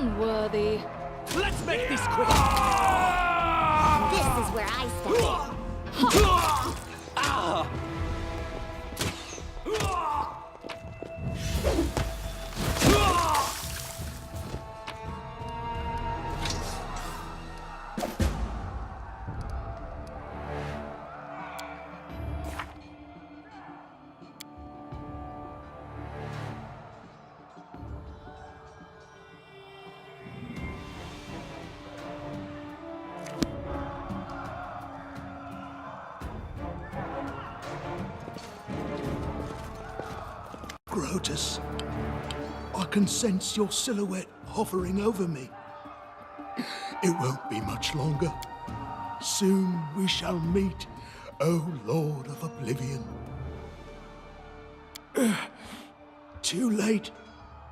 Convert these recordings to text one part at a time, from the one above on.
Unworthy. Let's make this quick! This is where I step in. Grotus, I can sense your silhouette hovering over me. It won't be much longer. Soon we shall meet, O Lord of Oblivion. Too late.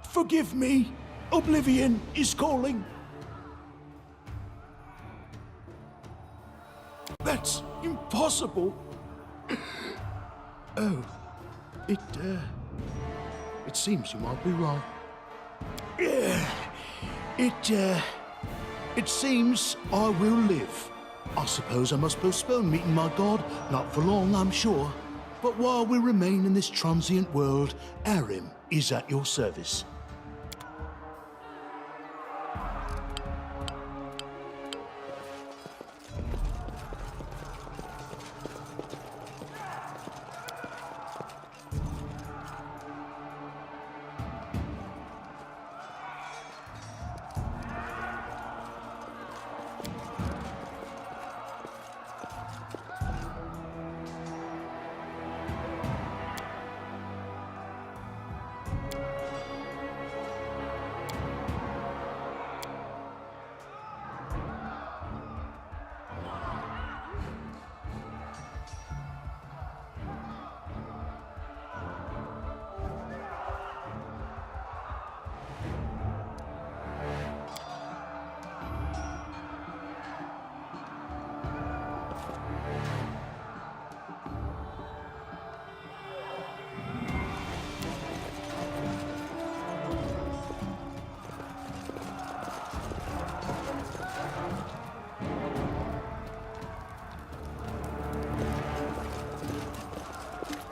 Forgive me. Oblivion is calling. That's impossible. Oh, it seems you might be right. It seems I will live. I suppose I must postpone meeting my god, not for long, I'm sure. But while we remain in this transient world, Arim is at your service.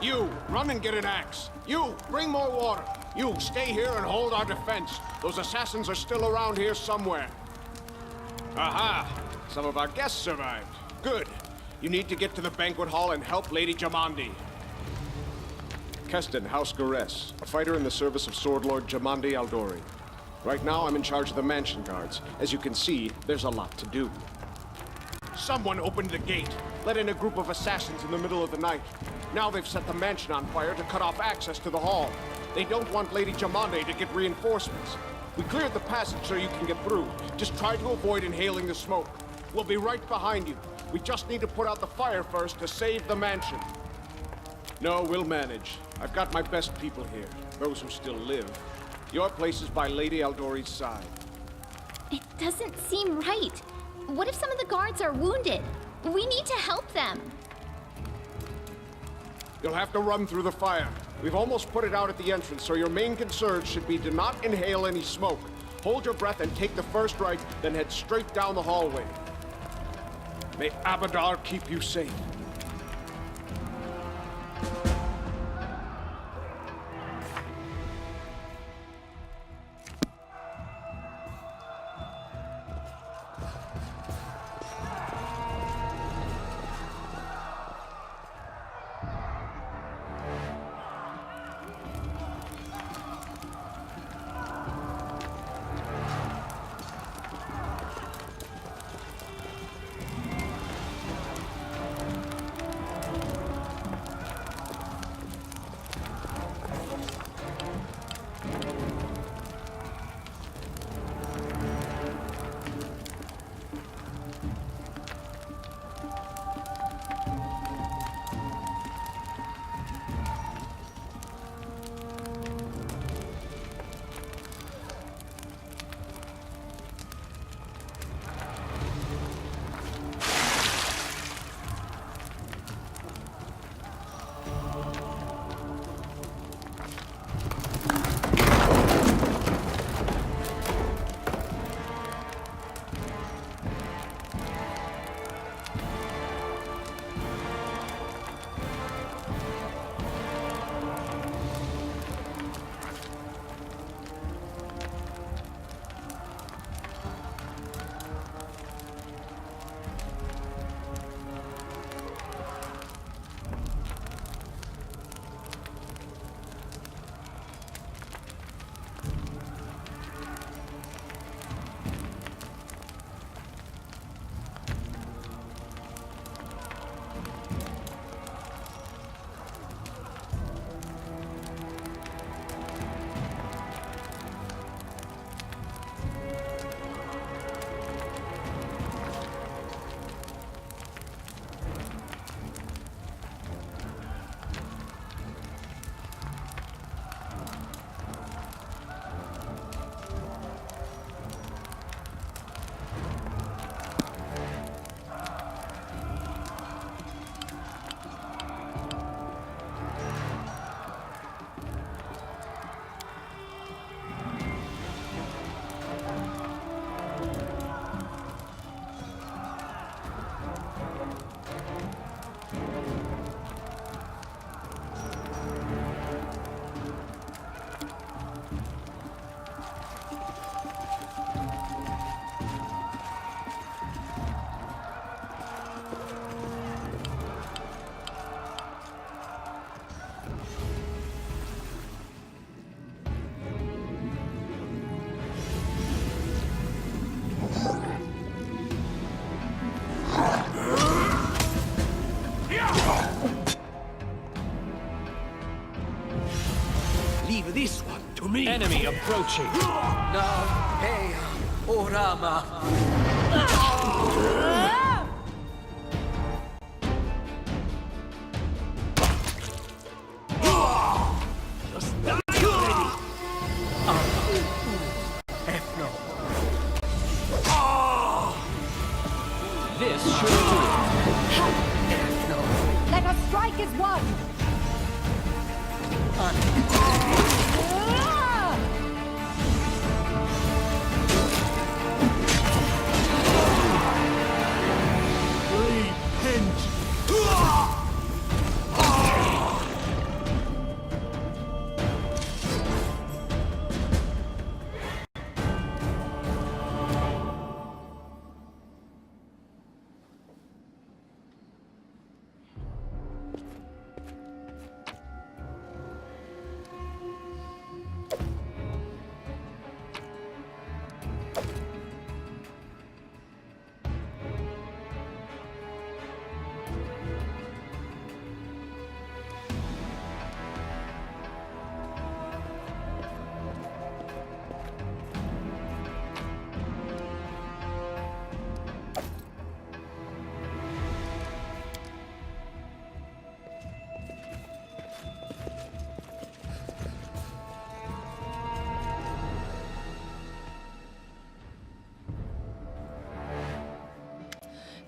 You, run and get an axe. You, bring more water. You, stay here and hold our defense. Those assassins are still around here somewhere. Aha! Some of our guests survived. Good. You need to get to the banquet hall and help Lady Jamandi. Keston, House Garess, a fighter in the service of Sword Lord Jamandi Aldori. Right now, I'm in charge of the mansion guards. As you can see, there's a lot to do. Someone opened the gate, let in a group of assassins in the middle of the night. Now they've set the mansion on fire to cut off access to the hall. They don't want Lady Jamande to get reinforcements. We cleared the passage so you can get through. Just try to avoid inhaling the smoke. We'll be right behind you. We just need to put out the fire first to save the mansion. No, we'll manage. I've got my best people here, those who still live. Your place is by Lady Aldori's side. It doesn't seem right. What if some of the guards are wounded? We need to help them. You'll have to run through the fire. We've almost put it out at the entrance, so your main concern should be to not inhale any smoke. Hold your breath and take the first right, then head straight down the hallway. May Abadar keep you safe. Leave this one to me. Enemy approaching. Just die already. This should do it. Let us strike as one!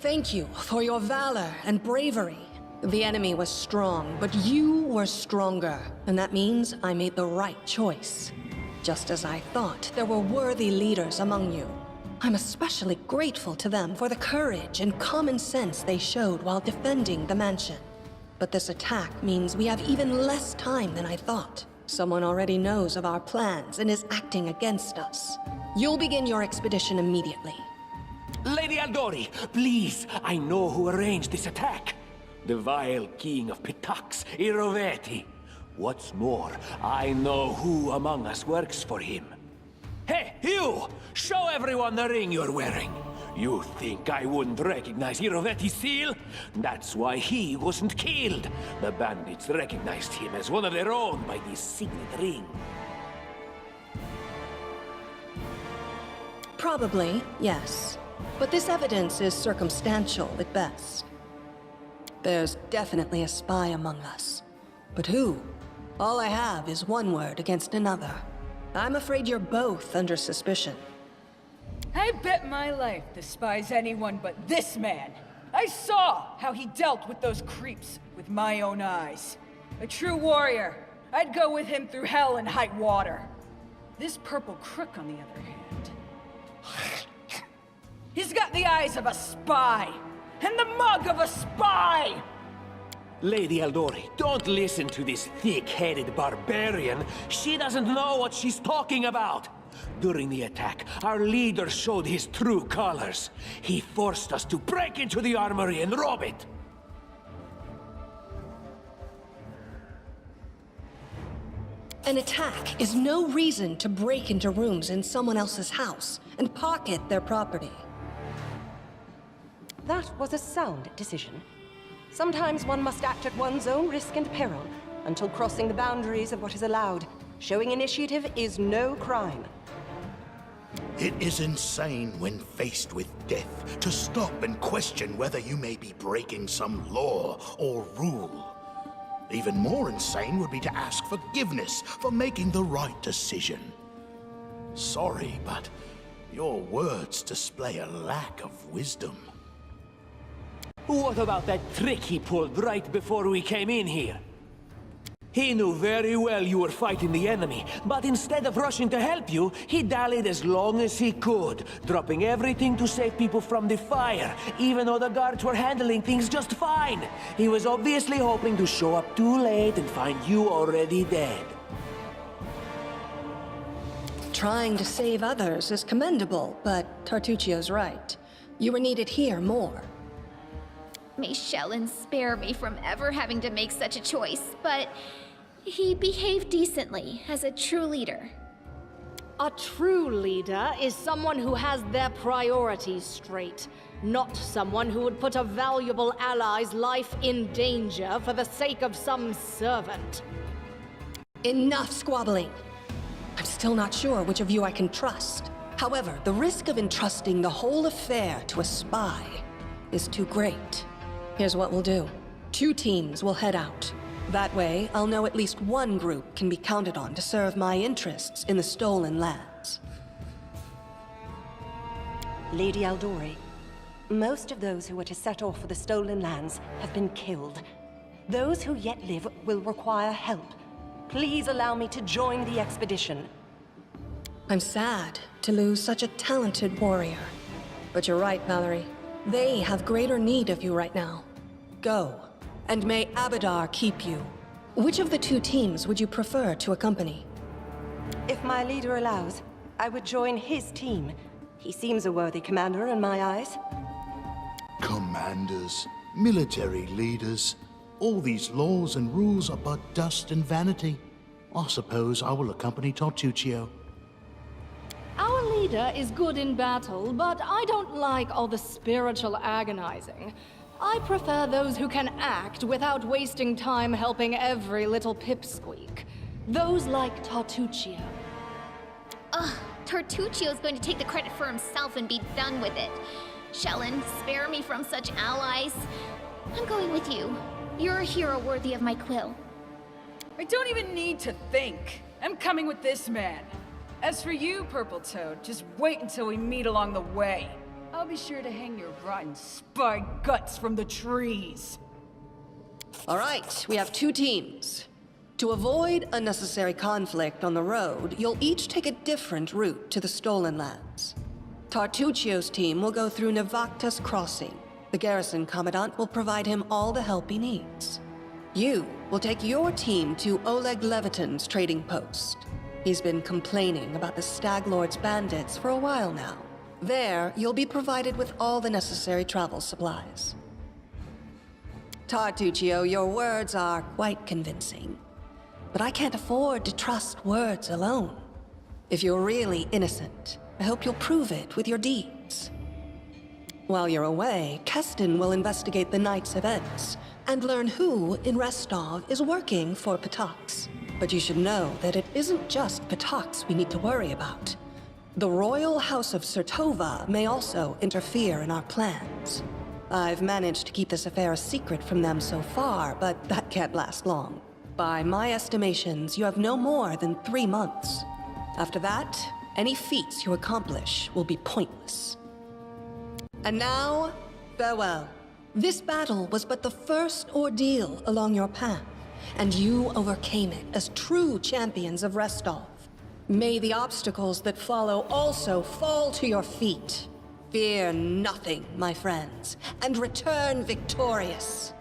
Thank you for your valor and bravery. The enemy was strong, but you were stronger, and that means I made the right choice. Just as I thought, there were worthy leaders among you. I'm especially grateful to them for the courage and common sense they showed while defending the mansion. But this attack means we have even less time than I thought. Someone already knows of our plans and is acting against us. You'll begin your expedition immediately. Lady Aldori, please, I know who arranged this attack. The vile king of Pitax, Iroveti. What's more, I know who among us works for him. Hey, you! Show everyone the ring you're wearing. You think I wouldn't recognize Iroveti's seal? That's why he wasn't killed. The bandits recognized him as one of their own by this signet ring. Probably, yes. But this evidence is circumstantial at best. There's definitely a spy among us. But who? All I have is one word against another. I'm afraid you're both under suspicion. I bet my life the spy's anyone but this man. I saw how he dealt with those creeps with my own eyes. A true warrior. I'd go with him through hell and high water. This purple crook, on the other hand... He's got the eyes of a spy, and the mug of a spy! Lady Aldori, don't listen to this thick-headed barbarian. She doesn't know what she's talking about. During the attack, our leader showed his true colors. He forced us to break into the armory and rob it. An attack is no reason to break into rooms in someone else's house and pocket their property. That was a sound decision. Sometimes one must act at one's own risk and peril, until crossing the boundaries of what is allowed. Showing initiative is no crime. It is insane when faced with death to stop and question whether you may be breaking some law or rule. Even more insane would be to ask forgiveness for making the right decision. Sorry, but your words display a lack of wisdom. What about that trick he pulled right before we came in here? He knew very well you were fighting the enemy, but instead of rushing to help you, he dallied as long as he could, dropping everything to save people from the fire, even though the guards were handling things just fine. He was obviously hoping to show up too late and find you already dead. Trying to save others is commendable, but Tartuccio's right. You were needed here more. May Shellen spare me from ever having to make such a choice, but he behaved decently as a true leader. A true leader is someone who has their priorities straight, not someone who would put a valuable ally's life in danger for the sake of some servant. Enough squabbling. I'm still not sure which of you I can trust. However, the risk of entrusting the whole affair to a spy is too great. Here's what we'll do. 2 teams will head out. That way, I'll know at least one group can be counted on to serve my interests in the stolen lands. Lady Aldori, most of those who were to set off for the stolen lands have been killed. Those who yet live will require help. Please allow me to join the expedition. I'm sad to lose such a talented warrior. But you're right, Valerie. They have greater need of you right now. Go, and may Abadar keep you. Which of the 2 teams would you prefer to accompany? If my leader allows, I would join his team. He seems a worthy commander in my eyes. Commanders, military leaders, all these laws and rules are but dust and vanity. I suppose I will accompany Tartuccio. Our leader is good in battle, but I don't like all the spiritual agonizing. I prefer those who can act without wasting time helping every little pipsqueak. Those like Tartuccio. Ugh, Tartuccio's going to take the credit for himself and be done with it. Shellen, spare me from such allies. I'm going with you. You're a hero worthy of my quill. I don't even need to think. I'm coming with this man. As for you, Purple Toad, just wait until we meet along the way. I'll be sure to hang your rotten spy guts from the trees. All right, we have 2 teams. To avoid unnecessary conflict on the road, you'll each take a different route to the stolen lands. Tartuccio's team will go through Navacta's crossing. The garrison commandant will provide him all the help he needs. You will take your team to Oleg Leviton's trading post. He's been complaining about the Stag Lord's bandits for a while now. There, you'll be provided with all the necessary travel supplies. Tartuccio, your words are quite convincing. But I can't afford to trust words alone. If you're really innocent, I hope you'll prove it with your deeds. While you're away, Keston will investigate the night's events and learn who in Restov is working for Patax. But you should know that it isn't just Patax we need to worry about. The royal house of Sertova may also interfere in our plans. I've managed to keep this affair a secret from them so far, but that can't last long. By my estimations, you have no more than 3 months. After that, any feats you accomplish will be pointless. And now, farewell. This battle was but the first ordeal along your path, and you overcame it as true champions of Restov. May the obstacles that follow also fall to your feet. Fear nothing, my friends, and return victorious.